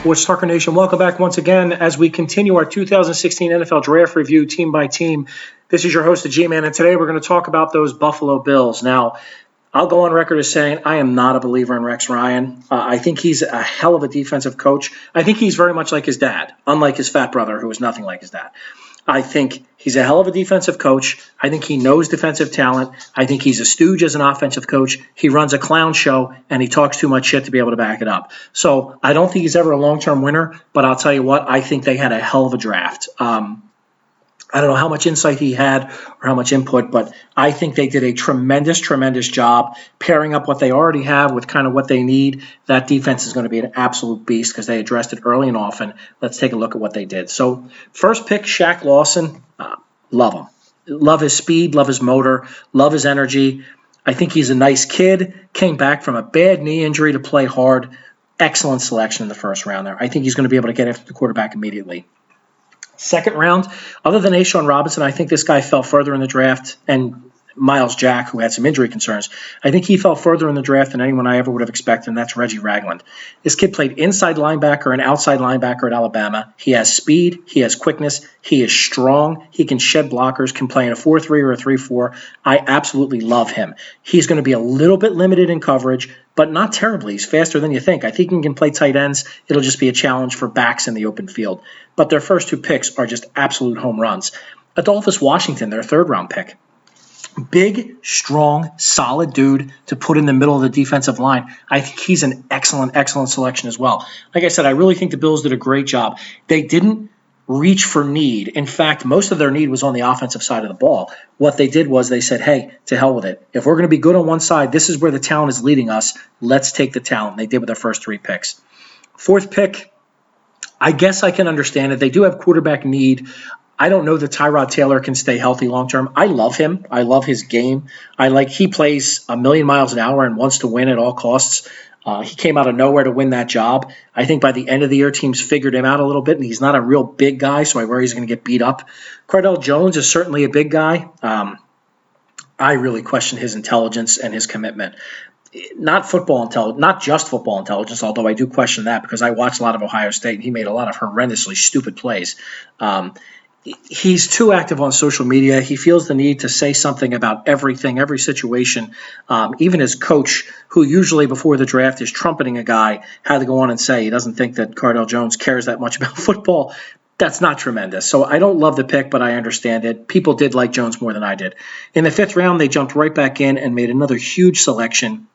Sports Talker Nation. Welcome back once again as we continue our 2016 NFL Draft Review team by team. This is your host, the G-Man, and today we're going to talk about those Buffalo Bills. Now, I'll go on record as saying I am not a believer in Rex Ryan. I think he's a hell of a defensive coach. I think he's very much like his dad, unlike his fat brother, who was nothing like his dad. I think he's a hell of a defensive coach. I think he knows defensive talent. I think he's a stooge as an offensive coach. He runs a clown show, and he talks too much shit to be able to back it up. So I don't think he's ever a long-term winner, but I'll tell you what, I think they had a hell of a draft. I don't know how much insight he had or how much input, but I think they did a tremendous job pairing up what they already have with kind of what they need. That defense is going to be an absolute beast because they addressed it early and often. Let's take a look at what they did. So first pick, Shaq Lawson. Love him. Love his speed, love his motor, love his energy. I think he's a nice kid. Came back from a bad knee injury to play hard. Excellent selection in the first round there. I think he's going to be able to get after the quarterback immediately. Second round, other than A'Shawn Robinson, I think this guy fell further in the draft, and Miles Jack, who had some injury concerns, I think he fell further in the draft than anyone I ever would have expected, and that's Reggie Ragland. This kid played inside linebacker and outside linebacker at Alabama. He has speed. He has quickness. He is strong. He can shed blockers, can play in a 4-3 or a 3-4. I absolutely love him. He's going to be a little bit limited in coverage, but not terribly. He's faster than you think. I think he can play tight ends. It'll just be a challenge for backs in the open field. But their first two picks are just absolute home runs. Adolphus Washington, their third-round pick. Big, strong, solid dude to put in the middle of the defensive line. I think he's an excellent selection as well. Like I said, I really think the Bills did a great job. They didn't reach for need. In fact, most of their need was on the offensive side of the ball. What they did was they said, hey, to hell with it. If we're going to be good on one side, this is where the talent is leading us. Let's take the talent. They did with their first three picks. Fourth pick, I guess I can understand it. They do have quarterback need. I don't know that Tyrod Taylor can stay healthy long term. I love him. I love his game. He plays a million miles an hour and wants to win at all costs. He came out of nowhere to win that job. I think by the end of the year, teams figured him out a little bit, and he's not a real big guy, so I worry he's going to get beat up. Cardell Jones is certainly a big guy. I really question his intelligence and his commitment. Not just football intelligence, although I do question that because I watched a lot of Ohio State, and he made a lot of horrendously stupid plays. He's too active on social media. He feels the need to say something about everything, every situation. Even his coach, who usually before the draft is trumpeting a guy, had to go on and say he doesn't think that Cardell Jones cares that much about football. That's not tremendous. So I don't love the pick, but I understand it. People did like Jones more than I did. In the fifth round, they jumped right back in and made another huge selection,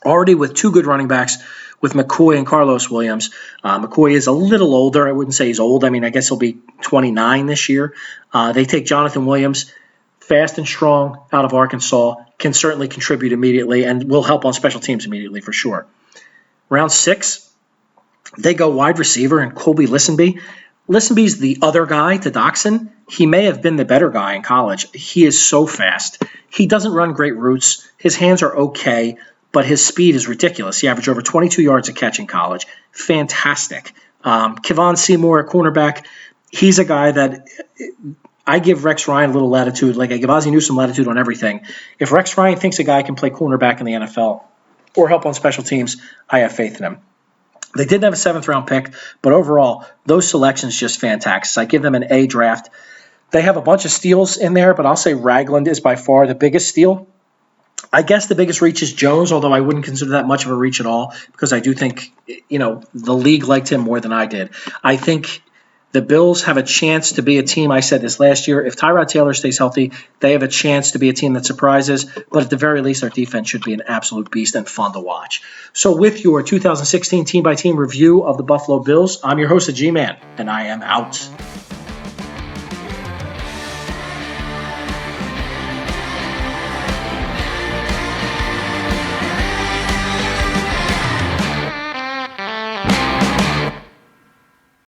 already with two good running backs, with McCoy and Carlos Williams. McCoy is a little older. I wouldn't say he's old. I mean, I guess he'll be 29 this year. They take Jonathan Williams, fast and strong, out of Arkansas, can certainly contribute immediately and will help on special teams immediately for sure. Round 6, they go wide receiver and Colby Listenby. Listenby's the other guy to Doxson. He may have been the better guy in college. He is so fast. He doesn't run great routes. His hands are okay, but his speed is ridiculous. He averaged over 22 yards a catch in college. Fantastic. Kevon Seymour, a cornerback, he's a guy that I give Rex Ryan a little latitude, like I give Ozzie Newsome latitude on everything. If Rex Ryan thinks a guy can play cornerback in the NFL or help on special teams, I have faith in him. They didn't have a 7th-round pick, but overall, those selections just fantastic. I give them an A draft. They have a bunch of steals in there, but I'll say Ragland is by far the biggest steal. I guess the biggest reach is Jones, although I wouldn't consider that much of a reach at all because I do think, the league liked him more than I did. I think the Bills have a chance to be a team. I said this last year. If Tyrod Taylor stays healthy, they have a chance to be a team that surprises, but at the very least, their defense should be an absolute beast and fun to watch. So with your 2016 team-by-team review of the Buffalo Bills, I'm your host, the G-Man, and I am out.